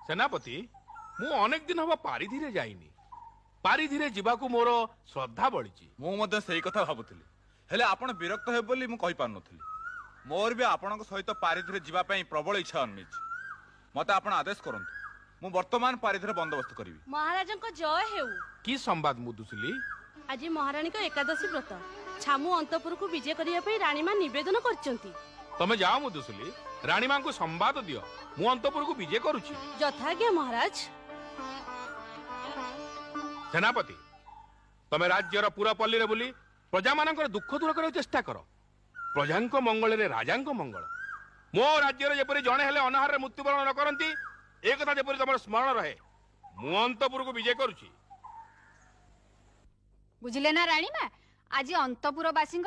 सेनापति मु अनेक दिन हम पारिधि जाइनी पारिधि जीवाकू मोर श्रद्धा बढ़ी मु से कथा भावुली हेले आपण विरक्त हे बोली मु कहि पार नथली मोर भी आपण सहित पारिधि जीवा पई प्रबल इच्छा अन्मिछ मते आपण आदेश करंतु मु वर्तमान पारिधि बंदोबस्त करिवि। महाराजन को जय हेउ। की संवाद मुदुसली? आज महारानी को एकादशी व्रत छामु अंतपुर को विजय करिया पई रानी मां निवेदन करचंती। तमे जाओ मुदुसली रानी मां को संवाद दियो मु अंतपुर को विजय करूची। यथाज्ञा महाराज। सेनापति तमे राज्यर पूरा पल्ली रे बुली प्रजा मानकर दुख दूर करने चेष्टा कर प्रजा मंगल रे राजा मंगल मो राज्य जेपरी जड़े हेले अनाहार रे मृत्युवरण न करंती एक कथा जेपरी तमर स्मरण रहे मु अंतपुर को विजय करूची। बुझिले ना रानी मा आज अंतपुरवासी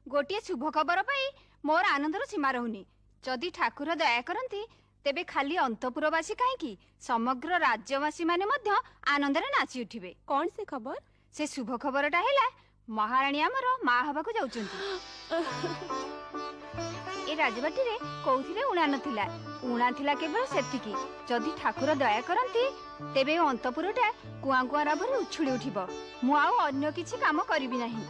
गोटे शुभ खबर पाई मोर आनंदर सीमा रहुनी जदि ठाकुर दया करती तेबे खाली अंतपुरवासी कहीं समग्र राज्यवासी माने मध्य आनंदरे नाची उठिबे। कौन से खबर? से शुभ खबरटा हैला महारानी आमर मां हबाकू जाउचंती। ए राजबाटी रे कोउथिले उणा नथिला उणा थिला केवल सेतिकी जदि ठाकुर दया करती तेबे अंतपुरटा कुआ कुआ राभरे उछुली उठिबो। मु आउ अन्य किछि काम करिबि नाही।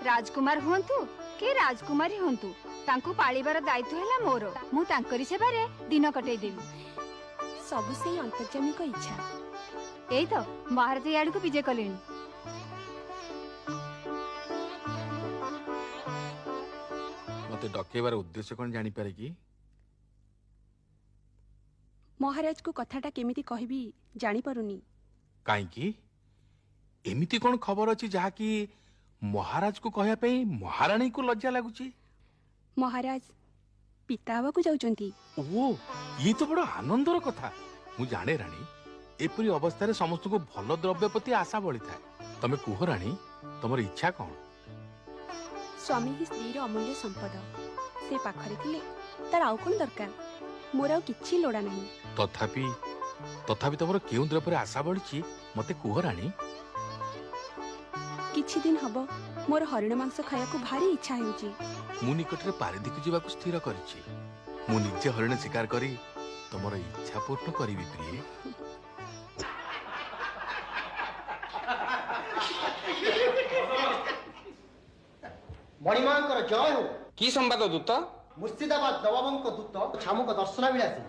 राजकुमार हुंतु के राजकुमारी हुंतु तांकू पाळिबार दायित्व हैला मोर मु तांकरी सेबारे दिन कटै देबी। सब से अंतर्जामी को इच्छा एई तो महारती याड को विजय कलेनी। मते डकेबार उद्देश्य कोन जानि पारे की? महाराज को कथाटा केमिति कहबी जानि पारुनी। काई की एमिति कोन खबर अछि जहा की महाराज को कहया पे महारानी को लज्जा लागुची? महाराज पिता हवा को जाउचंती। ओ ये तो बड़ा आनंदर कथा। मु जाने रानी एपरी अवस्था रे समस्त को भल द्रव्य प्रति आशा बळी थाए। तमे कुह रानी तमर इच्छा कोन? स्वामी ही स्त्री अमूल्य संपद से पाखरे थिले तार आउ कोन दरकार मोर आउ किछि लोड़ा नाही। तथापि तमर केउ द्रव्य रे आशा बळीची मते कुह रानी। किछि दिन हबो मोर हरिण मांस खाया को भारी इच्छा हेउची। मु निकटरे पारिधि को जीवा को स्थिर करिछि। मु निजे हरिण शिकार करी तमर इच्छा पूर्ण करिवि प्रिय। मणिमांकर जय हो। की संवाद दूत? मुर्शिदाबाद नवाबंक दूत छामुक दर्शन मिलासी।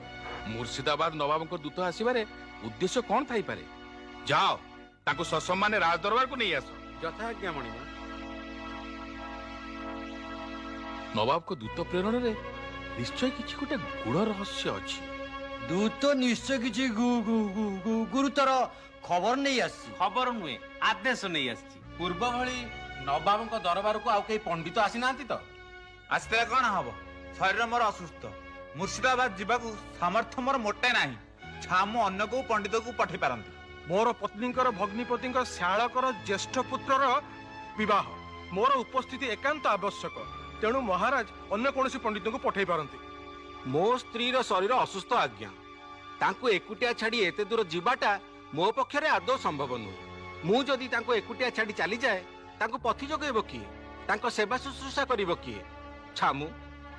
मुर्शिदाबाद नवाबंक दूत आसीबारे उद्देश्य कोन थाई पारे? जाओ ताको ससम्मान राज दरबार को नहीं आसो। यथाज्ञा मणिमा। नवाब को दूत प्रेरण रे निश्चय किछि गोटे गुड़ रहस्य अछि। दूत निश्चय किछि गुरुतर खबर नहीं आसी। खबर नुहे आदेश नहीं आसी। पूर्व भली नवाब दरबार को आउ कई पंडित आसी नांती तो आस्ते कौन हम शरीर मोर असुस्थ मुर्शिदाबाद जीवाकू सामर्थ्य मोर मोटे नाही। छामु अन्य को पंडित को पठै पारंती। मोर पत्नीकर भग्निपतिंकर श्यालकर ज्येष्ठ पुत्रर विवाह मोर उपस्थिति एकांत आवश्यक तेणु महाराज अन्य कौन पंडित को पठै पारंती। मो स्त्री शरीर असुस्थ आज्ञा तांको एकुटिया छाड़ी एते दूर जीवाटा मो पक्षरे आदौ संभव नुहे। मु जदि तांको एकुटिया छाड़ी चली जाए तांको पथि जगेबो किए तांको सेवा शुश्रूषा करिबो किए? छामु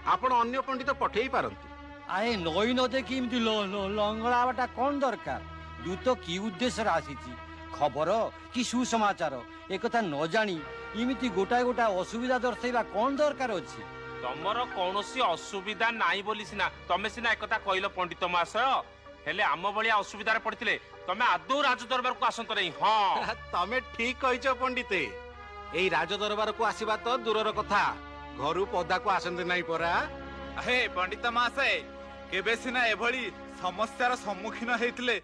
आपण अन्य पंडित पठै पारंती। आए नई न देखि इमति लंगड़ावाटा कौन दरकार? दूत की उद्देश्य आसीची खबर कि सुसमाचार एक कथा न जानी इमिति गोटा गोटा असुविधा दर्शाइबा कौन दरकार अछि? तमर कौनसी असुविधा नाही बोली सिना तमे सिना एक कथा कहिलो पंडित महाशय हेले आम भलिया असुविधा रे पड़िथिले तमे आदौ राज दरबार को आसंत नहीं। हां तमे ठीक कहिचो पंडित। एई राज दरबार को आसीबा तो दूरर कथा घरु पदा को आसंत नहीं परा। हे पंडित महाशय केबे सिना एभली समस्यार सम्मुखीन हेतिले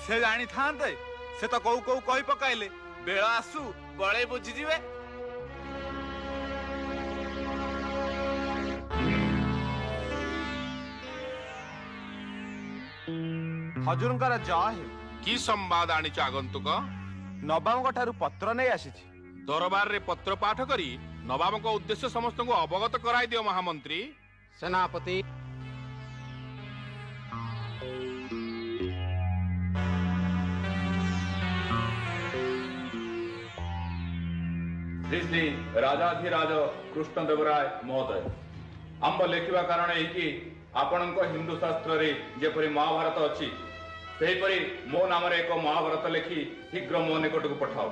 से जानी थांते से तो कौ कौ कहि पकाइले बेला आसु बळे बुझी जिवे। हजूरंकर जय। की संवाद आनिच आगंतुक? नवाबଙ୍କ ठारू पत्र नै आसीछि। दरबार रे पत्र पाठ करी नवाबଙ୍କ उद्देश्य समस्त को अवगत कराई दियो महामंत्री। सेनापति श्री श्री राजाधिराज कृष्णदेवराय महोदय आंब लेखिबा कारण एकी आपणक हिंदू शास्त्र रे जेपरि महाभारत अछि ସେହିପରି ମୋ ନାମରେ ଏକ ମହାଭାରତ ଲେଖି ଶୀଘ୍ର ମୋ ନିକଟକୁ ପଠାଅ।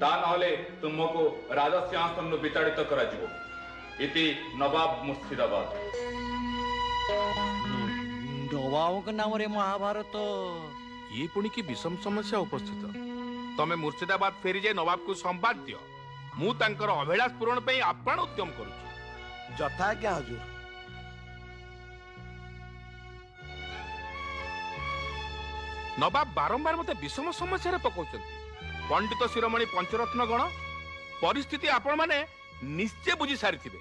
ତା ନହେଲେ ତୁମକୁ ରାଜସିଂହାସନରୁ ବିତାଡ଼ିତ କରାଯିବ। ଇତି ନବାବ ମୁର୍ଶିଦାବାଦ। ନବାବଙ୍କ ନାମରେ ମହାଭାରତ। ଇଏ ପୁଣି କି ବିଷମ ସମସ୍ୟା ଉପସ୍ଥିତ। ତମେ ମୁର୍ଶିଦାବାଦ ଫେରି ଯାଇ ନବାବକୁ ସମ୍ବାଦ ଦିଅ। ମୁଁ ତାଙ୍କର ଅଭିଳାଷ ପୂରଣ ପାଇଁ ଆପ୍ରାଣ ଉଦ୍ୟମ କରୁଛି। ଯଥା ଆଜ୍ଞା ହଜୁର। ନବାବ ବାରମ୍ବାର ମତେ ବିଷମ ସମସ୍ୟାରେ ପକାଉଛନ୍ତି। ପଣ୍ଡିତ ଶିରୋମଣି ପଞ୍ଚରତ୍ନ ଗଣ ପରିସ୍ଥିତି ଆପଣମାନେ ନିଶ୍ଚୟ ବୁଝି ସାରିଥିବେ।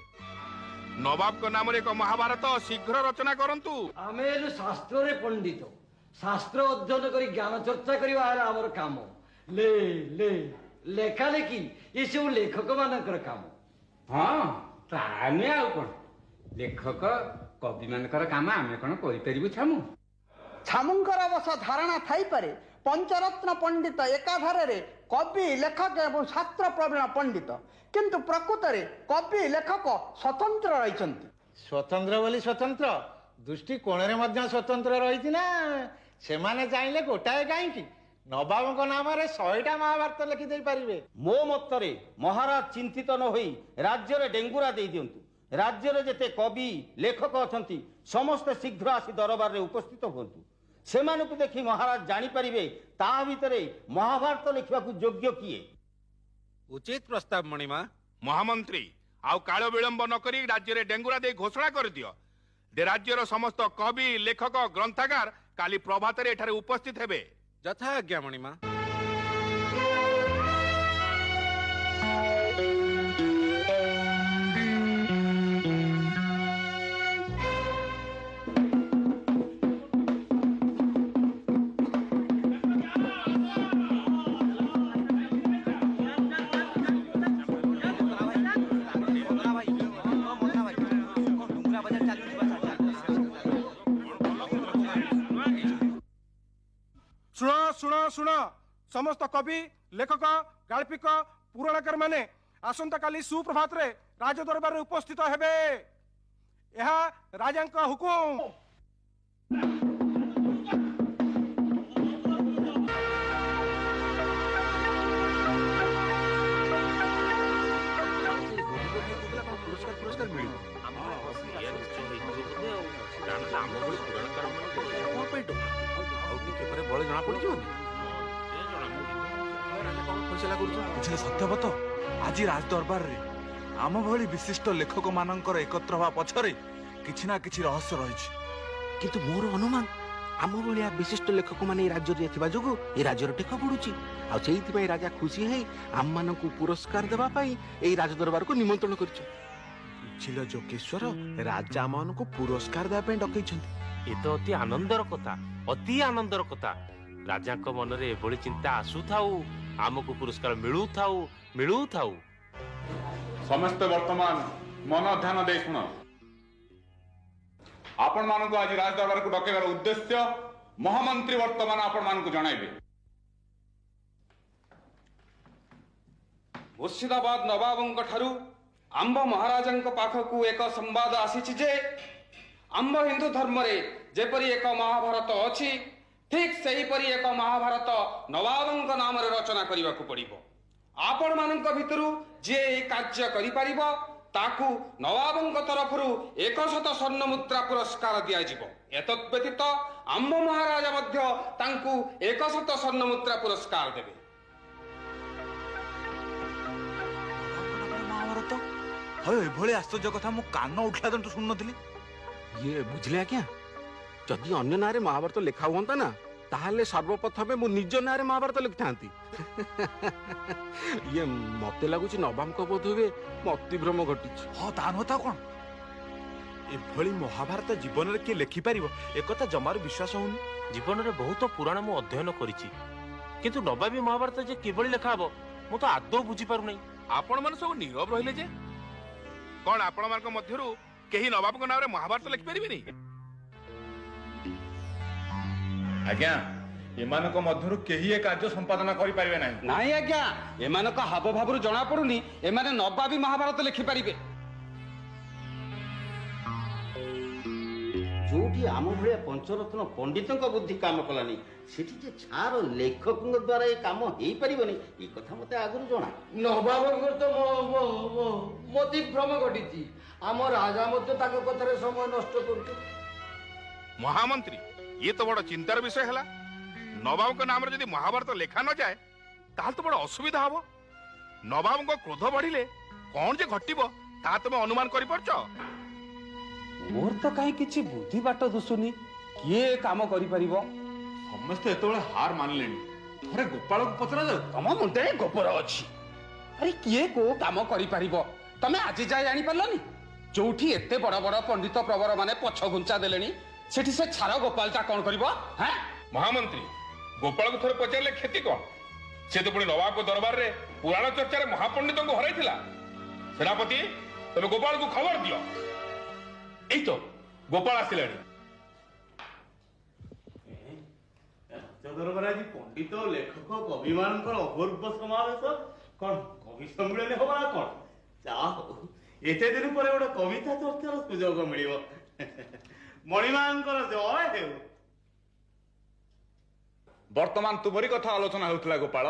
ନବାବଙ୍କ ନାମରେ ଏକ ମହାଭାରତ ଶୀଘ୍ର ରଚନା କରନ୍ତୁ। ଆମେ ହେଲୁ ଶାସ୍ତ୍ରରେ ପଣ୍ଡିତ। ଶାସ୍ତ୍ର ଅଧ୍ୟୟନ କରି ଜ୍ଞାନ ଚର୍ଚ୍ଚା କରିବା ହେଲା ଆମର କାମ। ଲେ ଲେ ଲେଖା ଲେଖି ଏସବୁ ଲେଖକ ମାନଙ୍କର କାମ। ହଁ ତା ନୁହେଁ ଆଉ କଣ। ଲେଖକ କବି ମାନଙ୍କର କାମ ଆମେ କଣ କରିପାରିବୁ ଛାମୁ? ଛାମୁଙ୍କର ଅବଶ୍ୟ ଧାରଣା ଥାଇପାରେ ପଞ୍ଚରତ୍ନ ପଣ୍ଡିତ ଏକାଧାରରେ କବି ଲେଖକ ଏବଂ ଶାସ୍ତ୍ର ପ୍ରବୀଣ ପଣ୍ଡିତ, କିନ୍ତୁ ପ୍ରକୃତରେ କବି ଲେଖକ ସ୍ୱତନ୍ତ୍ର ରହିଛନ୍ତି। ସ୍ୱତନ୍ତ୍ର ବୋଲି ସ୍ୱତନ୍ତ୍ର, ଦୃଷ୍ଟି କୋଣରେ ମଧ୍ୟ ସ୍ୱତନ୍ତ୍ର ରହିଛି ନା। ସେମାନେ ଚାହିଁଲେ ଗୋଟାଏ କାହିଁକି ନବାବଙ୍କ ନାମରେ 100ଟା ମହାଭାରତ ଲେଖିଦେଇ ପାରିବେ। ମୋ ମତରେ ମହାରାଜ ଚିନ୍ତିତ ନ ହୋଇ ରାଜ୍ୟରେ ଡେଙ୍ଗୁରା ଦେଇ ଦିଅନ୍ତୁ। ରାଜ୍ୟରେ ଯେତେ କବି ଲେଖକ ଅଛନ୍ତି ସମସ୍ତେ ଶୀଘ୍ର ଆସି ଦରବାରରେ ଉପସ୍ଥିତ ହୁଅନ୍ତୁ। ସେମାନଙ୍କୁ ଦେଖି ମହାରାଜ ଜାଣିପାରିବେ ତା ଭିତରେ ମହାଭାରତ ଲେଖିବାକୁ ଯୋଗ୍ୟ କିଏ। ଉଚିତ ପ୍ରସ୍ତାବ ମଣିମା। ମହାମନ୍ତ୍ରୀ ଆଉ କାଳ ବିଳମ୍ବ ନ କରି ରାଜ୍ୟରେ ଡେଙ୍ଗୁରା ଦେଇ ଘୋଷଣା କରିଦିଅ ଯେ ରାଜ୍ୟର ସମସ୍ତ କବି ଲେଖକ ଗ୍ରନ୍ଥାଗାର କାଲି ପ୍ରଭାତରେ ଏଠାରେ ଉପସ୍ଥିତ ହେବେ। ଯଥା ଆଜ୍ଞା ମଣିମା। ଶୁଣ ଶୁଣ ଶୁଣ ସମସ୍ତ କବି ଲେଖକ ଗାଳ୍ପିକ ପୁରାଣକାର ମାନେ ଆସନ୍ତାକାଲି ସୁପ୍ରଭାତରେ ରାଜ ଦରବାରରେ ଉପସ୍ଥିତ ହେବେ। ଏହା ରାଜାଙ୍କ ହୁକୁମ। ବୁଝିଲେ ସତ୍ୟବତ, ଆଜି ରାଜ ଦରବାରରେ ଆମ ଭଳି ବିଶିଷ୍ଟ ଲେଖକ ମାନଙ୍କର ଏକତ୍ର ହେବା ପଛରେ କିଛି ନା କିଛି ରହସ୍ୟ ରହିଛି। କିନ୍ତୁ ମୋର ଅନୁମାନ ଆମ ଭଳିଆ ବିଶିଷ୍ଟ ଲେଖକମାନେ ଏଇ ରାଜ୍ୟରେ ଥିବା ଯୋଗୁଁ ଏ ରାଜ୍ୟର ଟେକ ପଡୁଛି। ଆଉ ସେଇଥିପାଇଁ ରାଜା ଖୁସି ହେଇ ଆମମାନଙ୍କୁ ପୁରସ୍କାର ଦେବା ପାଇଁ ଏଇ ରାଜଦରବାରକୁ ନିମନ୍ତ୍ରଣ କରିଛନ୍ତି। ବୁଝିଲ ଯୋଗେଶ୍ୱର, ରାଜା ମାନଙ୍କୁ ପୁରସ୍କାର ଦେବା ପାଇଁ ଡକେଇଛନ୍ତି। ଏ ତ ଅତି ଆନନ୍ଦର କଥା, ଅତି ଆନନ୍ଦର କଥା। ରାଜାଙ୍କ ମନରେ ଏଭଳି ଚିନ୍ତା ଆସୁଥାଉ, ଆମକୁ ପୁରସ୍କାର ମିଳୁଥାଉ। ସମସ୍ତେ ବର୍ତ୍ତମାନ ମନ ଧ୍ୟାନ ଦେଇ ଶୁଣ। ଆପଣ ମାନଙ୍କୁ ଆଜି ରାଜ ଦରବାରକୁ ଡକେଇବାର ଉଦ୍ଦେଶ୍ୟ ମହାମନ୍ତ୍ରୀ ବର୍ତ୍ତମାନ ଆପଣ ମାନଙ୍କୁ ଜଣାଇବେ। ମୁର୍ଶିଦାବାଦ ନବାବଙ୍କ ଠାରୁ ଆମ୍ବ ମହାରାଜାଙ୍କ ପାଖକୁ ଏକ ସମ୍ବାଦ ଆସିଛି ଯେ ଆମ୍ବ ହିନ୍ଦୁ ଧର୍ମରେ ଯେପରି ଏକ ମହାଭାରତ ଅଛି, ଠିକ୍ ସେହିପରି ଏକ ମହାଭାରତ ନବାବଙ୍କ ନାମରେ ରଚନା କରିବାକୁ ପଡ଼ିବ। ଆପଣମାନଙ୍କ ଭିତରୁ ଯିଏ ଏହି କାର୍ଯ୍ୟ କରିପାରିବ ତାକୁ ନବାବଙ୍କ ତରଫରୁ 100 ସ୍ୱର୍ଣ୍ଣ ମୁଦ୍ରା ପୁରସ୍କାର ଦିଆଯିବ। ଏତଦ୍ ବ୍ୟତୀତ ଆମ୍ବ ମହାରାଜା ମଧ୍ୟ ତାଙ୍କୁ 100 ସ୍ୱର୍ଣ୍ଣ ମୁଦ୍ରା ପୁରସ୍କାର ଦେବେ। ମହାଭାରତ ହଉ, ଏଭଳି ଆଶ୍ଚର୍ଯ୍ୟ କଥା ମୁଁ କାନ ଉଠିଲା ଦିନଠୁ ଶୁଣୁନଥିଲି। ଇଏ ବୁଝିଲେ ଆଜ୍ଞା, ଯଦି ଅନ୍ୟ ନାଁରେ ମହାଭାରତ ଲେଖା ହୁଅନ୍ତା ନା, ତାହେଲେ ସର୍ବପ୍ରଥମେ ମୁଁ ନିଜ ନାଁରେ ମହାଭାରତ ଲେଖିଥାନ୍ତି। ଇଏ ମତେ ଲାଗୁଛି ନବାବଙ୍କ ବୋଧ ହୁଏ ମତିଭ୍ରମ ଘଟିଛି। ହଁ, ତା ନୁହଁ ତ କଣ? ଏଭଳି ମହାଭାରତ ଜୀବନରେ କିଏ ଲେଖିପାରିବ ଏକଥା ଜମାରୁ ବିଶ୍ୱାସ ହଉନି। ଜୀବନରେ ବହୁତ ପୁରାଣ ମୁଁ ଅଧ୍ୟୟନ କରିଛି, କିନ୍ତୁ ନବାବୀ ମହାଭାରତ ଯେ କିଭଳି ଲେଖା ହବ ମୁଁ ତ ଆଦୌ ବୁଝିପାରୁନାହିଁ। ଆପଣମାନେ ସବୁ ନୀରବ ରହିଲେ ଯେ, କଣ ଆପଣମାନଙ୍କ ମଧ୍ୟରୁ କେହି ନବାବଙ୍କ ନାମରେ ମହାଭାରତ ଲେଖିପାରିବେନି? ଆଜ୍ଞା, ଏମାନଙ୍କ ମଧ୍ୟରୁ କେହି ଏ କାର୍ଯ୍ୟ ସମ୍ପାଦନ କରିପାରିବେ ନାହିଁ। ନାଇଁ ଆଜ୍ଞା, ଏମାନଙ୍କ ହାବଭାବରୁ ଜଣା ପଡୁନି ଏମାନେ ନବାବୀ ମହାଭାରତ ଲେଖିପାରିବେ। ଯୋଉଠି ଆମ ଭଳିଆ ପଞ୍ଚରତ୍ନ ପଣ୍ଡିତଙ୍କ ବୁଦ୍ଧି କାମ କଲାନି ସେଠି ଯେ ଛାର ଲେଖକଙ୍କ ଦ୍ୱାରା ଏ କାମ ହେଇପାରିବନି ଏ କଥା ମତେ ଆଗରୁ ଜଣା। ନବାବଙ୍କର ତ ମତି ଭ୍ରମ ଘଟିଛି। ଆମ ରାଜା ମଧ୍ୟ ତାଙ୍କ କଥାରେ ସମୟ ନଷ୍ଟ କରୁଛନ୍ତି। ମହାମନ୍ତ୍ରୀ ଇଏ ତ ବଡ ଚିନ୍ତାର ବିଷୟ ହେଲା। ନବାବଙ୍କ ନାମରେ ଯଦି ମହାଭାରତ ଲେଖା ନ ଯାଏ ତାହେଲେ ତ ବଡ ଅସୁବିଧା ହବ। ନବାବଙ୍କ କ୍ରୋଧ ବଢିଲେ କଣ ଯେ ଘଟିବ ତାହା ତମେ ଅନୁମାନ କରିପାରୁଛ? ମୋର ତ କାହିଁ କିଛି ବୁଦ୍ଧି ବାଟ ଦୁସୁନି କିଏ କାମ କରିପାରିବ। ସମସ୍ତେ ଏତେବେଳେ ହାର ମାନିଲେଣି। ଥରେ ଗୋପାଳକୁ ପଚରା ଯାଉ। ତମ ମୁଣ୍ଡରେ ଗୋବର ଅଛି। ଆରେ କିଏ କୋଉ କାମ କରିପାରିବ ତମେ ଆଜି ଯାଏ ଜାଣିପାରିଲନି? ଯୋଉଠି ଏତେ ବଡ ବଡ ପଣ୍ଡିତ ପ୍ରବର ମାନେ ପଛ ଘୁଞ୍ଚା ଦେଲେଣି ସେଠି ସେ ଛାର ଗୋପାଳଟା କଣ କରିବ? ହାଁ ମହାମନ୍ତ୍ରୀ ଗୋପାଳକୁ ଥରେ ପଚାରିଲେ କ୍ଷତି କଣ? ସେ ତ ପୁଣି ନବାବଙ୍କ ଦରବାରରେ ପୁରାଣ ଚର୍ଚ୍ଚାରେ ମହାପଣ୍ଡିତଙ୍କୁ ହରାଇଥିଲା। ସେନାପତି ତମେ ଗୋପାଳକୁ ଖବର ଦିଅ। ଏଇ ତ ଗୋପାଳ ଆସିଲାଣି। ଦରବାରରେ ଆଜି ପଣ୍ଡିତ ଲେଖକ କବି ମାନଙ୍କର ଅପୂର୍ବ ସମାବେଶ। କଣ କବି ସମ୍ମିଳନୀ ହବ ନା କଣ? ଯାହା ହଉ ଏତେ ଦିନ ପରେ ଗୋଟେ କବିତା ଚର୍ଚ୍ଚାର ସୁଯୋଗ ମିଳିବ। ମଣିମାଙ୍କର ଜୟ ହେଉ। ବର୍ତ୍ତମାନ ତୁମରି କଥା ଆଲୋଚନା ହେଉଥିଲା ଗୋପାଳ।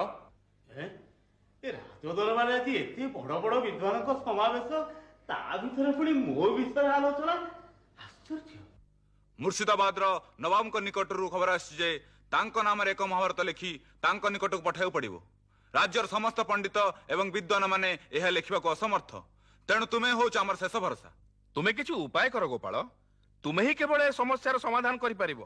ଏ ରାଜ ଦରବାରରେ ଆଜି ଏତେ ବଡ ବଡ ବିଦ୍ୱାନଙ୍କ ସମାବେଶ, ତା ଭିତରେ ପୁଣି ମୋ ବିଷୟରେ ଆଲୋଚନା। ଆଶ୍ଚର୍ଯ୍ୟ। ମୁର୍ଶିଦାବାଦର ନବାବଙ୍କ ନିକଟରୁ ଖବର ଆସିଛି ଯେ ତାଙ୍କ ନାମରେ ଏକ ମହାଭାରତ ଲେଖି ତାଙ୍କ ନିକଟକୁ ପଠାଇବାକୁ ପଡିବ। ରାଜ୍ୟର ସମସ୍ତ ପଣ୍ଡିତ ଏବଂ ବିଦ୍ୱାନ ମାନେ ଏହା ଲେଖିବାକୁ ଅସମର୍ଥ। ତେଣୁ ତୁମେ ହଉଛ ଆମର ଶେଷ ଭରସା। ତୁମେ କିଛି ଉପାୟ କର ଗୋପାଳ। ତୁମେ ହିଁ କେବଳ ଏ ସମସ୍ୟାର ସମାଧାନ କରିପାରିବ।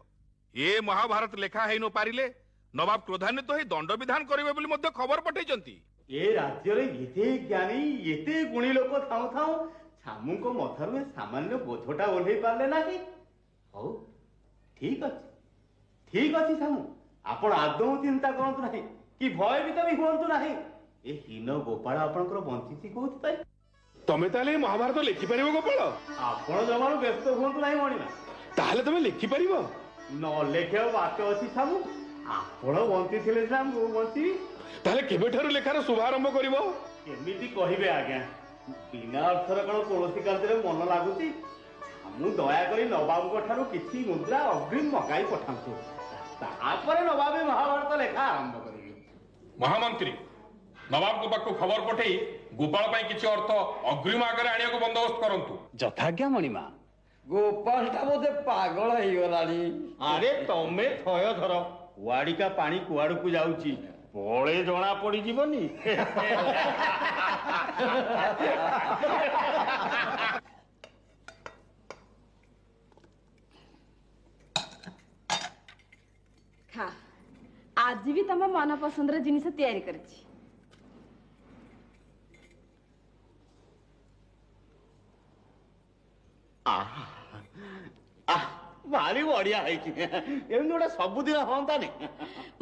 ଏ ମହାଭାରତ ଲେଖା ହେଇ ନ ପାରିଲେ ନବାବ କ୍ରୋଧାନ୍ୱିତ ହୋଇ ଦଣ୍ଡ ବିଧାନ କରିବେ ବୋଲି ମଧ୍ୟ ଖବର ପଠାଇଛନ୍ତି। ଏ ରାଜ୍ୟରେ ଏତେ ଜ୍ଞାନୀ ଏତେ ଗୁଣୀ ଲୋକ ଥାଉ ଥାଉ ଛାମୁଙ୍କ ମଥାରୁ ଏ ସାମାନ୍ୟ ବୋଝଟା ଓହ୍ଲେଇ ପାରିଲେ ନାହିଁ। ହଉ ଠିକ ଅଛି ଛାମୁ, ଆପଣ ଆଦୌ ଚିନ୍ତା କରନ୍ତୁ ନାହିଁ କି ଭୟଭୀତ ବି ହୁଅନ୍ତୁ ନାହିଁ। ଏ ହୀନ ଗୋପାଳ ଆପଣଙ୍କର ବଞ୍ଚିଛି କୋଉଥିପାଇଁ? ତମେ ତାହେଲେ ଏ ମହାଭାରତ ଲେଖିପାରିବ ଗୋପାଳ? ଆପଣ ଜମାରୁ ବ୍ୟସ୍ତ ହୁଅନ୍ତୁ ନାହିଁ ମଣିମା। ତାହେଲେ ତମେ ଲେଖିପାରିବ? ନ ଲେଖିବାକୁ ବାଟ ଅଛି ଛାମୁ। ଆପଣ ବଞ୍ଚିଥିଲେ ସିନା ମୁଁ ବଞ୍ଚିବି। ତାହେଲେ କେବେଠାରୁ ଲେଖାର ଶୁଭାରମ୍ଭ କରିବ? କେମିତି କହିବେ ଆଜ୍ଞା, ବିନା ଅର୍ଥରେ କଣ କୌଣସି କାର୍ଯ୍ୟରେ ମନ ଲାଗୁଛି? ମୁଁ ଦୟାକରି ନବାବଙ୍କ ଠାରୁ କିଛି ମୁଦ୍ରା ଅଗ୍ରିମ ମଗାଇ ପଠାନ୍ତୁ, ତାପରେ ନବାବୀ ମହାଭାରତ ଲେଖା ଆରମ୍ଭ କରିବି। ମହାମନ୍ତ୍ରୀ ନବାବଙ୍କ ପାଖକୁ ଖବର ପଠେଇ ଗୋପାଳ ପାଇଁ କିଛି ଅର୍ଥ ଅଗ୍ରିମ ଆଗରେ ଆଣିବାକୁ ବନ୍ଦୋବସ୍ତ କରନ୍ତୁ। ଯଥାଜ୍ଞା ମଣିମା। ଗୋପାଳଟା ବୋଧେ ପାଗଳ ହେଇଗଲାଣି। ଆରେ ତମେ ଥୟ ଧର, କୁଆଡିକା ପାଣି କୁଆଡକୁ ଯାଉଛି ପଳେ ଜଣା ପଡିଯିବନି। ଖା, ଆଜି ବି ତମ ମନ ପସନ୍ଦର ଜିନିଷ ତିଆରି କରିଛି। ଭାରି ବଢିଆ ହେଇଛି। ଏମିତି ଗୋଟେ ସବୁଦିନ ହଅନ୍ତାନି।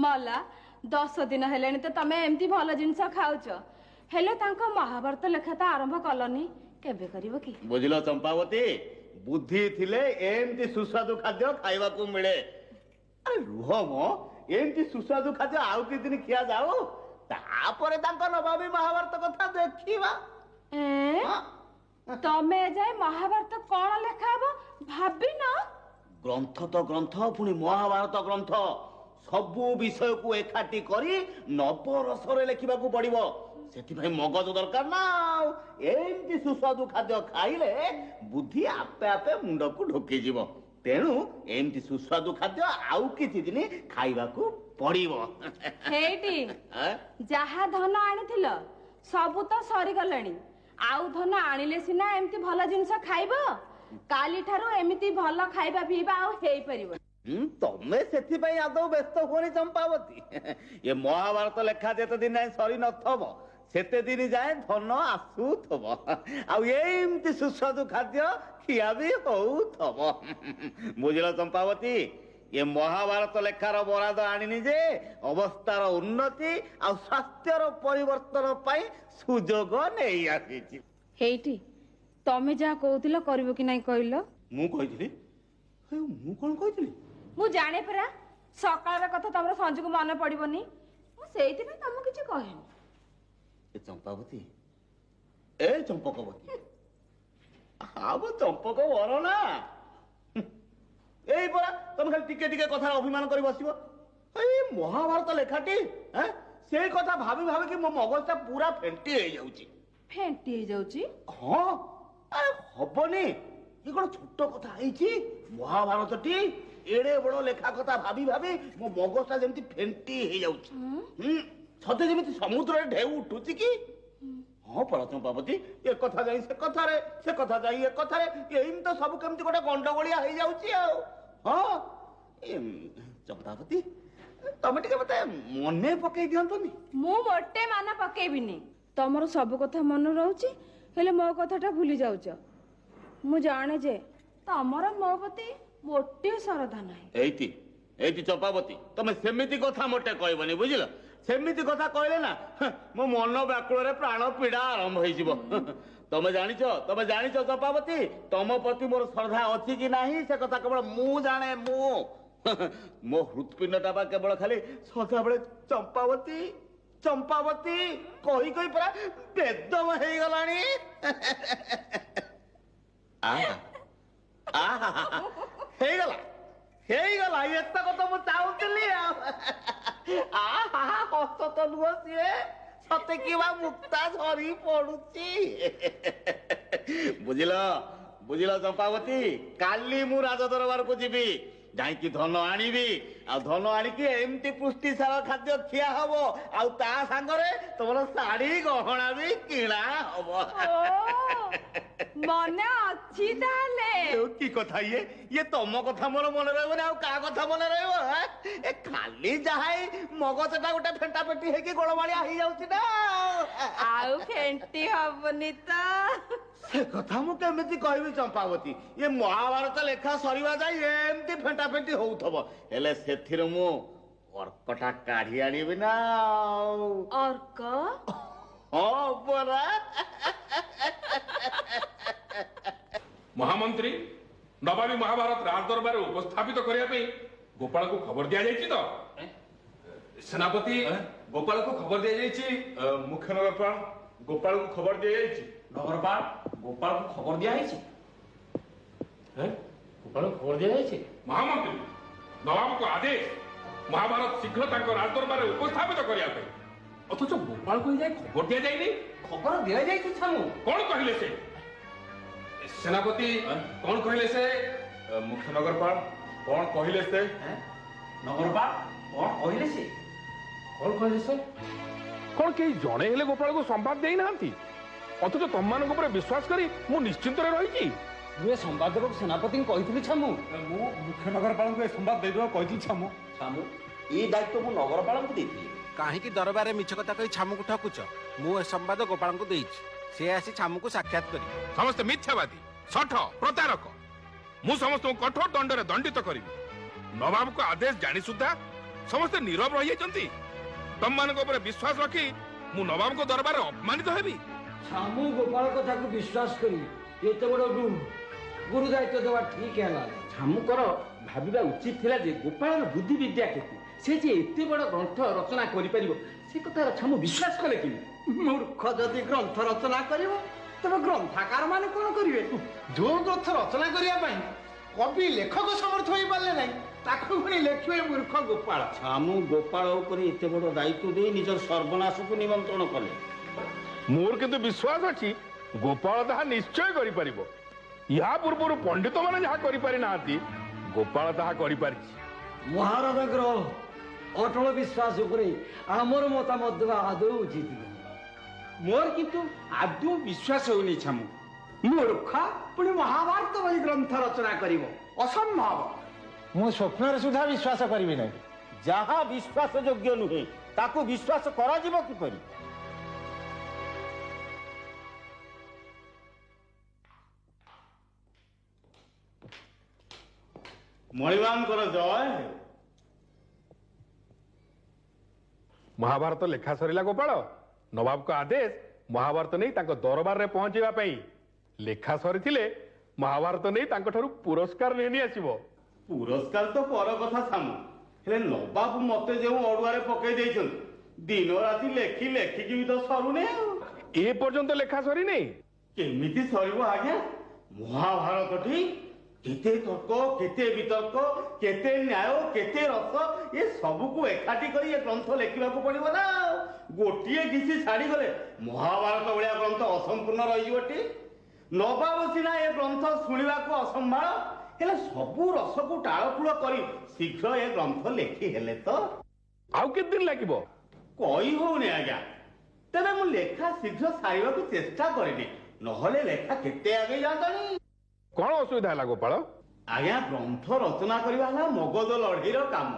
ମଲା 10 ଦିନ ହେଲାଣି ତ ତମେ ଏମିତି ଭଲ ଜିନିଷ ଖାଉଛ, ହେଲେ ତାଙ୍କ ମହାଭାରତ ଲେଖା ତ ଆରମ୍ଭ କଲନି। କେବେ କରିବ କି? ବୁଝିଲ ଚମ୍ପାବତୀ, ବୁଦ୍ଧି ଥିଲେ ଏମିତି ସୁସ୍ୱାଦୁ ଖାଦ୍ୟ ଖାଇବାକୁ ମିଳେ। ଆରେ ରୁହ ମ, ଏମିତି ସୁସ୍ୱାଦୁ ଖାଦ୍ୟ ଆଉ କିଛି ଦିନ ଖିଆ ଯାଉ, ତାପରେ ତାଙ୍କ ନବାବୀ ମହାଭାରତ କଥା ଦେଖିବା। ତମେ ଯାଏ ମହାଭାରତ କଣ ଲେଖା ହବ ଭାବିନ? ଗ୍ରନ୍ଥ ତ ଗ୍ରନ୍ଥ, ପୁଣି ମହାଭାରତ ଗ୍ରନ୍ଥ। ସବୁ ବିଷୟକୁ ଏକାଠି କରି ନବରସରେ ଲେଖିବାକୁ ପଡିବ। ସେଥିପାଇଁ ମଗଜ ଦରକାର ନା। ଆଉ ଏମିତି ସୁସ୍ୱାଦୁ ଖାଦ୍ୟ ଖାଇଲେ ବୁଦ୍ଧି ଆପେ ଆପେ ମୁଣ୍ଡକୁ ଢୋକିଯିବ। ତେଣୁ ଏମିତି ସୁସ୍ୱାଦୁ ଖାଦ୍ୟ ଆଉ କିଛି ଦିନ ଖାଇବାକୁ ପଡିବ। ହେଇଟି ଯାହା ଧନ ଆଣିଥିଲ ସବୁ ତ ସରିଗଲାଣି। ଆଉ ଧନ ଆଣିଲେ ସିନା ଏମିତି ଭଲ ଜିନିଷ ଖାଇବ। କାଲି ଠାରୁ ଏମିତି ଭଲ ଖାଇବା ପିଇବା ଆଉ ହେଇପାରିବ। ତମେ ସେଥିପାଇଁ ଆଦୌ ବ୍ୟସ୍ତ ହୁଅନି ଚମ୍ପାବତୀ। ଏ ମହାଭାରତ ଲେଖା ଯେତେ ଦିନ ଯାଏ ସରି ନଥବ ସେତେ ଦିନ ଯାଏ ଧନ ଆସୁଥବ, ଆଉ ଏମିତି ସୁସ୍ୱାଦୁ ଖାଦ୍ୟ ଖିଆ ବି ହଉଥବ। ବୁଝିଲ ଚମ୍ପାବତୀ, ଏ ମହାଭାରତ ଲେଖାର ବରାଦ ଆଣିନି ଯେ ଅବସ୍ଥାର ଉନ୍ନତି ଆଉ ସ୍ୱାସ୍ଥ୍ୟର ପରିବର୍ତ୍ତନ ପାଇଁ ସୁଯୋଗ ନେଇ ଆସିଛି। ହେଇଟି ତମେ ଯାହା କହୁଥିଲ କରିବ କି ନାଇଁ କହିଲ? ମୁଁ କହିଥିଲି? ମୁଁ କଣ କହିଥିଲି? ମୁଁ ଜାଣେ ପରା, ସକାଳର କଥା ତମର ସଞ୍ଜକୁ ମନେ ପଡିବନି। ମୁଁ ସେଇଥିପାଇଁ ତମକୁ କିଛି କହେନି। ଏ ଚମ୍ପାବତୀ, ଏ ଚମ୍ପକବତୀ, ଆମ ଚମ୍ପକ ବର ନା। ଏଇ ପରା ତମେ ଖାଲି ଟିକେ ଟିକେ କଥାରେ ଅଭିମାନ କରି ବସିବ। ଏଇ ମହାଭାରତ ଲେଖାଟି ସେଇ କଥା ଭାବି ଭାବିକି ମୋ ମଗଜଟା ପୁରା ଫେଣ୍ଟି ହେଇଯାଉଛି। ଫେଣ୍ଟି ହେଇଯାଉଛି? ହଁ, ଆରେ ହବନି, ଏ କଣ ଛୋଟ କଥା ହେଇଛି? ମହାଭାରତଟି ଏଡେ ବଡ ଲେଖା କଥା ଭାବି ଭାବି ମୋ ମଗଜଟା ଯେମିତି ଫେଣ୍ଟି ହେଇଯାଉଛି। ସତେ ଯେମିତି ସମୁଦ୍ରରେ ଢେଉ ଉଠୁଛି କି। ହଁ ପରା ଚମ୍ପାବତୀ, ଏ କଥା ଯାଇ ସେ କଥାରେ, ସେ କଥା ଯାଇ ଏ କଥାରେ, ଏମିତି ତ ସବୁ କେମିତି ଗୋଟେ ଗଣ୍ଡଗୋଳିଆ ହେଇଯାଉଛି ଆଉ। ହଁ ଚମ୍ପାବତୀ, ତମେ ଟିକେ ମତେ ମନେ ପକେଇ ଦିଅନ୍ତନି? ମୁଁ ମୋଟେ ମନେ ପକେଇବିନି। ତମର ସବୁ କଥା ମନେ ରହୁଛି, ହେଲେ ମୋ କଥାଟା ଭୁଲି ଯାଉଛ। ମୁଁ ଜାଣେ ଯେ ତମର ମୋ ପ୍ରତି ମୋଟେ ଶ୍ରଦ୍ଧା ନାହିଁ। ଏଇଠି ଚମ୍ପାବତୀ, ତମେ ସେମିତି କଥା ମୋଟେ କହିବନି, ବୁଝିଲ? ସେମିତି କଥା କହିଲେ ନା ମୋ ମନ ବ୍ୟାକୁଳରେ ପ୍ରାଣ ପୀଡା ଆରମ୍ଭ ହେଇଯିବ। ତମେ ଜାଣିଛ ଚମ୍ପାବତୀ, ତମ ପ୍ରତି ମୋର ଶ୍ରଦ୍ଧା ଅଛି କି ନାହିଁ ସେ କଥା କେବଳ ମୁଁ ଜାଣେ। ମୋ ହୃତ୍ପିଣ୍ଡଟା ବା କେବଳ ଖାଲି ସଦାବେଳେ ଚମ୍ପାବତୀ ଚମ୍ପାବତୀ କହି କହି ପୁରା ବେଦମ ହେଇଗଲାଣି। ହେଇଗଲା ହେଇଗଲା, ଏତେ କଥା ମୁଁ ଚାହୁଁଥିଲି। ହସ ତ ନୁହଁ ସିଏ, ସତେ କିବା ମୁକ୍ତା ଝରି ପଡୁଛି। ବୁଝିଲ ବୁଝିଲ ଚମ୍ପାବତୀ, କାଲି ମୁଁ ରାଜ ଦରବାରକୁ ଯିବି, ଯାଇକି ଧନ ଆଣିବି, ଆଉ ଧନ ଆଣିକି ଏମିତି ପୁଷ୍ଟିସାର ଖାଦ୍ୟ ଖିଆ ହବ, ଆଉ ତା ସାଙ୍ଗରେ ତମର ଶାଢୀ ଗହଣା ବି କିଣା ହବ। ମନେ ଅଛି ତାହେଲେ? କି କଥା ଇଏ ତମ କଥା ମୋର ମନେ ରହିବନି, ଆଉ କାହା କଥା ମନେ ରହିବ? ଏ ଖାଲି ଯାହା ମଗଜଟା ଗୋଟେ ଫେଣ୍ଟା ଫେଣ୍ଟି ହେଇକି ଗୋଳମାଳିଆ ହେଇଯାଉଛି ନା, ଆଉ ଫେଣ୍ଟି ହବନି ତ। ସେ କଥା ମୁଁ କେମିତି କହିବି ଚମ୍ପାବତୀ? ଏ ମହାଭାରତ ଲେଖା ସରିବା ଯାଇ ଏମିତି ଫେଣ୍ଟା ଫେଣ୍ଟି ହଉଥିବ, ହେଲେ ସେଥିରୁ ମୁଁ ଅର୍କଟା କାଢି ଆଣିବି ନା। ଅର୍କ? ହଁ ପରା। ମହାମନ୍ତ୍ରୀ, ନବାବୀ ମହାଭାରତ ରାଜ ଦରବାରରେ ଉପସ୍ଥାପିତ କରିବା ପାଇଁ ଗୋପାଳକୁ ଖବର ଦିଆଯାଇଛି ତ? ସେନାପତି, ଗୋପାଳକୁ ଖବର ଦିଆଯାଇଛି। ମୁଖ୍ୟ ନଗରପାଳ, ଗୋପାଳକୁ ଖବର ଦିଆଯାଇଛି। ନଗରପାଳ, ଗୋପାଳକୁ ଖବର ଦିଆଯାଇଛି? ଗୋପାଳକୁ ଖବର ଦିଆଯାଇଛି? ମହାମନ୍ତ୍ରୀ, ନବାବଙ୍କ ଆଦେଶ ମହାଭାରତ ଶୀଘ୍ର ତାଙ୍କ ରାଜ ଦରବାରରେ ଉପସ୍ଥାପିତ କରିବା ପାଇଁ, ଅଥଚ ଗୋପାଳକୁ ଯାଇ ଖବର ଦିଆଯାଇନି। ଖବର ଦିଆଯାଇଛି ଛାମୁ। କଣ କହିଲେ ସେ? ସେନାପତି, କଣ କହିଲେ ସେ? ମୁଖ୍ୟ ନଗରପାଳ, କଣ କହିଲେ ସେ? ନଗରପାଳ, କଣ କହିଲେ ସେ? କଣ କହିଲେ ସେ? କଣ କେହି ଜଣେ ହେଲେ ଗୋପାଳକୁ ସମ୍ବାଦ ଦେଇନାହାନ୍ତି, ଅଥଚ ତମମାନଙ୍କ ଉପରେ ବିଶ୍ୱାସ କରି ମୁଁ ନିଶ୍ଚିନ୍ତରେ ରହିଛି। ମୁଁ ଏ ସମ୍ବାଦ ଦେବାକୁ ସେନାପତିଙ୍କୁ କହିଥିଲି ଛାମୁ। ମୁଁ ମୁଖ୍ୟ ନଗରପାଳଙ୍କୁ ଏ ସମ୍ବାଦ ଦେଇଦେବାକୁ କହିଥିଲି ଛାମୁ। ଏଇ ଦାୟିତ୍ୱ ମୁଁ ନଗରପାଳଙ୍କୁ ଦେଇଥିଲି। କାହିଁକି ଦରବାରରେ ମିଛ କଥା କହି ଛାମୁକୁ ଠକୁଛ? ମୁଁ ଏ ସମ୍ବାଦ ଗୋପାଳଙ୍କୁ ଦେଇଛି, ସେ ଆସି ଛାମୁକୁ ସାକ୍ଷାତ କରିବେ। ସମସ୍ତେ ମିଥ୍ୟାବାଦୀ, ଶଠ, ପ୍ରତାରକ। ମୁଁ ସମସ୍ତଙ୍କୁ କଠୋର ଦଣ୍ଡରେ ଦଣ୍ଡିତ କରିବି। ନବାବଙ୍କ ଆଦେଶ ଜାଣି ସୁଦ୍ଧା ସମସ୍ତେ ନୀରବ ରହିଯାଇଛନ୍ତି। ତମମାନଙ୍କ ଉପରେ ବିଶ୍ୱାସ ରଖି ମୁଁ ନବାବଙ୍କ ଦରବାରରେ ଅପମାନିତ ହେବି? ଛାମୁ ଗୋପାଳ କଥାକୁ ବିଶ୍ୱାସ କରି ଏତେ ବଡ ଗୁରୁ ଦାୟିତ୍ୱ ଦେବା ଠିକ ହେଲା। ଛାମୁଙ୍କର ଭାବିବା ଉଚିତ ଥିଲା ଯେ ଗୋପାଳର ବୁଦ୍ଧି ବିଦ୍ୟା କେତେ, ସେ ଯେ ଏତେ ବଡ ଗ୍ରନ୍ଥ ରଚନା କରିପାରିବ ସେ କଥା ଛାମୁ ବିଶ୍ୱାସ କଲେ କେମିତି? ମୂର୍ଖ ଯଦି ଗ୍ରନ୍ଥ ରଚନା କରିବ, ତେବେ ଗ୍ରନ୍ଥାକାର ମାନେ କଣ କରିବେ? ଯୋଉ ଗ୍ରନ୍ଥ ରଚନା କରିବା ପାଇଁ କବି ଲେଖକ ସମର୍ଥ ହୋଇପାରିଲେ ନାହିଁ, ତାକୁ ପୁଣି ଲେଖିବେ ମୂର୍ଖ ଗୋପାଳ। ଛାମୁ ଗୋପାଳ ଉପରେ ଏତେ ବଡ ଦାୟିତ୍ୱ ଦେଇ ନିଜର ସର୍ବନାଶକୁ ନିମନ୍ତ୍ରଣ କଲେ। ମୋର କିନ୍ତୁ ବିଶ୍ୱାସ ଅଛି ଗୋପାଳ ତାହା ନିଶ୍ଚୟ କରିପାରିବ। ଏହା ପୂର୍ବରୁ ପଣ୍ଡିତ ମାନେ ଯାହା କରିପାରି ନାହାନ୍ତି, ଗୋପାଳ ତାହା କରିପାରିଛି। ମହାରାଜାଙ୍କର ଅଟଳ ବିଶ୍ୱାସ ଉପରେ ଆମର ମତାମତ ଦେବା ଆଦୌ ଉଚିତ ନୁହେଁ। ମୋର କିନ୍ତୁ ଆଦୌ ବିଶ୍ୱାସ ହଉନି ଛାମୁ। ମୂର୍ଖ ପୁଣି ମହାଭାରତ ବହି ଗ୍ରନ୍ଥ ରଚନା କରିବ, ଅସମ୍ଭବ। ମୁଁ ସ୍ୱପ୍ନରେ ସୁଦ୍ଧା ବିଶ୍ୱାସ କରିବି ନାହିଁ। ଯାହା ବିଶ୍ୱାସ ଯୋଗ୍ୟ ନୁହେଁ ତାକୁ ବିଶ୍ୱାସ କରାଯିବ କିପରି? ମଣିବାଙ୍କର ଜୟ। ମହାଭାରତ ଲେଖା ସରିଲା ଗୋପାଳ, ନବାବଙ୍କ ଆଦେଶ ମହାଭାରତ ନେଇ ତାଙ୍କ ଦରବାରରେ ପହଞ୍ଚିବା ପାଇଁ। ଲେଖା ସରିଥିଲେ ମହାଭାରତ ନେଇ ତାଙ୍କଠାରୁ ପୁରସ୍କାର ନେଇ ଆସିବ। ପୁରସ୍କାର ତ ପର କଥା ଛାମୁ, ହେଲେ ନବାବ ମତେ ଯେଉଁ ଅଡୁଆରେ ପକେଇ ଦେଇଛନ୍ତି, ଦିନ ରାତି ଲେଖି ଲେଖିକି ବି ତ ସରୁନି। ଏ ପର୍ଯ୍ୟନ୍ତ ଲେଖା ସରିନି? କେମିତି ସରିବ ଆଜ୍ଞା? ମହାଭାରତଟି केते तर्क केते वितर्क केते न्याय केते रस ये सबको एकाठी कर ये ग्रंथ लिखा पड़ो ना। गोटे किसी छाड़ी गले महाभारत भाया ग्रंथ असंपूर्ण रही नवाब सीना ये ग्रंथ शुणा असंभाल हेले सबू रस को टालफुल कर शीघ्र ये ग्रंथ लिखी हेले तो आउ केते दिन लागिबो कही होने आज्ञा तेरे मु लेखा शीघ्र सारिबा को चेष्टा करिनी नहले लेखा केते आगे जातानी। कौन असुविधा है गोपाल? आज्ञा ग्रंथ रचना करवा मगध लड़ईर काम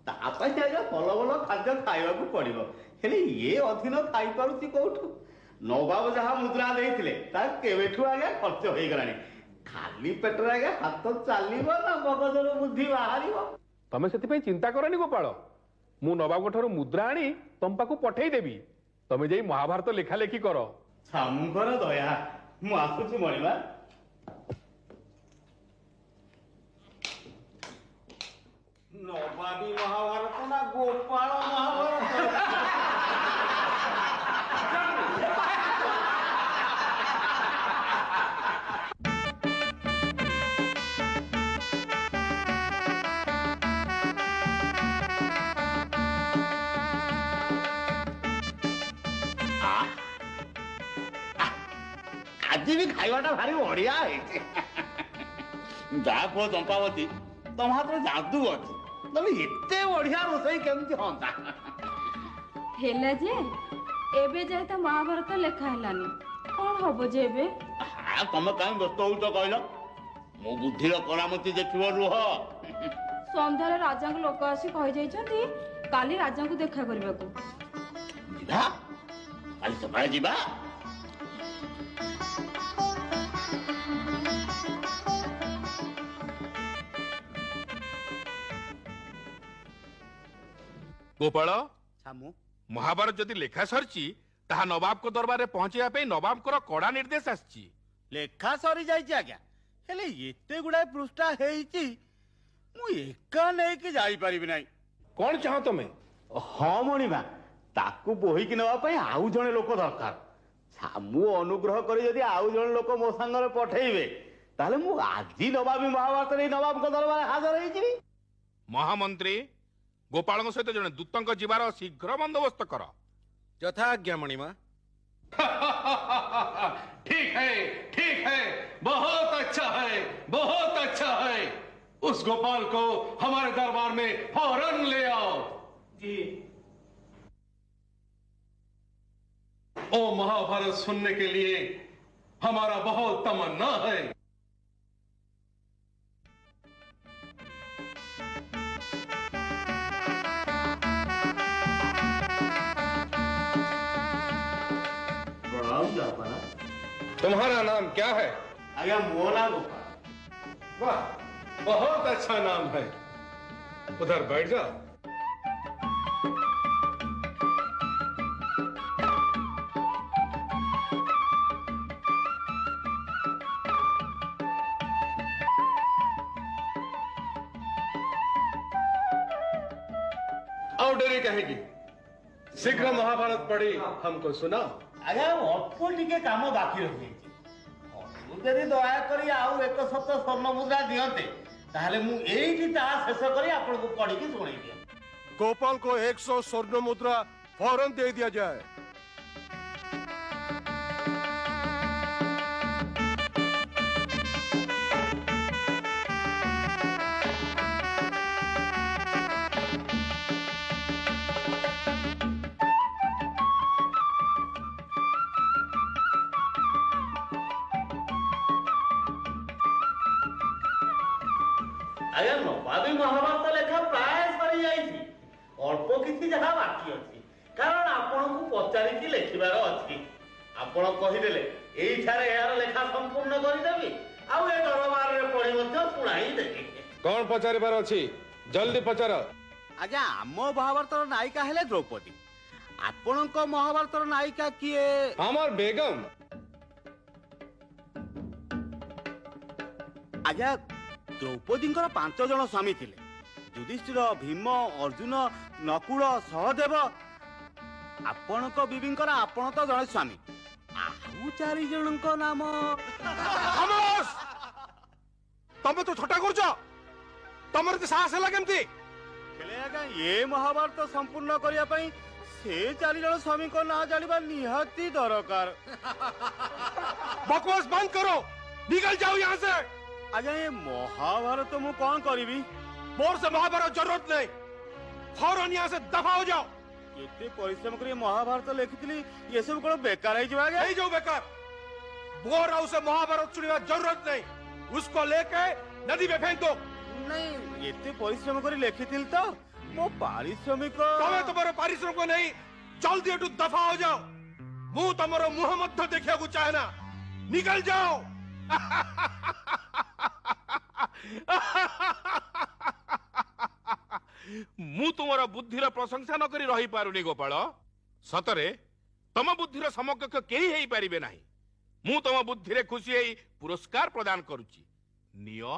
तापाई आज्ञा भल भल खाद्य खाइबा को पड़िबो हेले ये अधीन खाई पारुची कोठु नवाब जहा मुद्रा देइथिले ता केवेठु आज्ञा खर्च होई गलानी खाली पेटर आज्ञा हाथ चलिबो ना मगजर बुद्धि बाहरिबो। तमे सेति चिंता करनी गोपाल मु नवाब ठारू मुद्रा आनी तम पाकु पठेई देबी तमे जेई महाभारत लेखा लेखी कर। छामुकर दया मु आसुची मणिमा। नवाबी महाभारत ना गोपाल महाभारत आज भी खाइबाटा भारी बढ़िया है जा को चंपावती तुम हाथ में जादू अच्छी तबे एते बढ़िया रोसई केमती होंता हेला जे एबे जाय त महाभारत लेखा हलानी कोन होबो जे एबे हां तुम काई व्यस्त हो तो कहलो मो बुद्धिर करामती देखिबो रुह संध्यारे राजा को लोक आसी कहि जाइछंती काली राजा को देखा करबा को जीवा काली सकाळे जीवा गोपाल महाभारत जदि लेखा सरची ताहा नवाब को दरबार रे पहुंचेया पे नवाब को कड़ा निर्देश आछि। लेखा सरी जाइछि आज्ञा हेले एते गुडा पृष्ठा हेइछि मु एका नै के जाई परिबि नै। कोन चाहो तमे? हां मणिमा ताकू बोही कि नवा पई आउ जणे लोक दरकार छामु अनुग्रह करी जदि आउ जणे लोक मो संग रे पठेइबे ताले मु आजि नवाबी महाभारत रे नवाब को दरबार हाजर हेइछि। महामंत्री गोपाल सहित जने दूतंक जीवार शीघ्र बंदोबस्त कर। यथा आज्ञा मणिमा। ठीक है बहुत अच्छा है उस गोपाल को हमारे दरबार में फौरन ले आओ। जी। ओ महाभारत सुनने के लिए हमारा बहुत तमन्ना है। तुम्हारा नाम क्या है? आज्ञा मोना गोपाल। वाह बहुत अच्छा नाम है। उधर बैठ जाओ। और डेरी कहेगी शीघ्र महाभारत पढ़ी हमको सुना। आज्ञा अल्प टिके काम बाकी रही जदि दया करी आउ एक सप्ताह स्वर्ण मुद्रा दियंते ताहले मु एइठी ता शेष करी आपन को पढ़ी के सुनाई दिया। गोपाल को 100 स्वर्ण मुद्रा फौरन दे दिया जाए। आज्ञा नवाबी महाभारत लेखा प्राय सरी जाइछि अल्प किछि जहा बाकी अछि कारण आपन को पचारि कि लेखिबार अछि आपण कहिदेले एई थारे यार लेखा संपूर्ण करि देबी आउ ए दरबार रे पढी मध्य सुनाई देबी। कौन पचारिबार अछि जल्दी पचार। आज्ञा आम महाभारतर नायिका हेले द्रौपदी आपणक महाभारतर नायिका किए? हमर बेगम। आज्ञा द्रौपदींकर 5 जन स्वामी थिले युधिष्ठिर भीम अर्जुन नकुल सहदेव आपणक बीबींकर आपण तो जने स्वामी आउ 4 जनक नाम ତମେ ତ ଥଟ୍ଟା କରୁଛ। ତମର ଏତେ ସାହସ ହେଲା କେମିତି? ହେଲେ ଆଜ୍ଞା ଏ ମହାଭାରତ ସମ୍ପୂର୍ଣ୍ଣ କରିବା ପାଇଁ ସେ 4 ଜଣ ସ୍ୱାମୀଙ୍କ ନାଁ ଜାଣିବା ନିହାତି ଦରକାର। बकवास बंद करो, निकल जाओ यहाँ से। ଆଜ୍ଞା ଏ ମହାଭାରତ ମୁଁ କଣ କରିବି? मोर से महाभारत जरूरत नहीं, फौरन यहाँ से दफा हो जाओ। କେତେ ପରିଶ୍ରମ କରି ଏ ମହାଭାରତ ଲେଖିଥିଲି, ଏସବୁ କଣ ବେକାର ହେଇଯିବ ଆଜ୍ଞା? नहीं जाओ बेकार। मोर और से महाभारत सुनने की जरूरत नहीं, उसको लेके नदी में फेंक दो। नहीं ଏତେ ପରିଶ୍ରମ କରି ଲେଖିଥିଲି ତ ମୋ ପାରିଶ୍ରମିକ। ତମେ ତମର ପାରିଶ୍ରମିକ नहीं, जल्दी एटू दफा हो जाओ। ମୁଁ ତମର ମୁହଁ ମଧ୍ୟ ଦେଖିବାକୁ ଚାହେଁ ନା, निकल जाओ। ମୁଁ ତୁମର ବୁଦ୍ଧିର ପ୍ରଶଂସା ନ କରି ରହିପାରୁନି ଗୋପାଳ। ସତରେ ତମ ବୁଦ୍ଧିର ସମକକ୍ଷ କେହି ହେଇପାରିବେ ନାହିଁ। ମୁଁ ତମ ବୁଦ୍ଧିରେ ଖୁସି ହେଇ ପୁରସ୍କାର ପ୍ରଦାନ କରୁଛି। ନିଅ।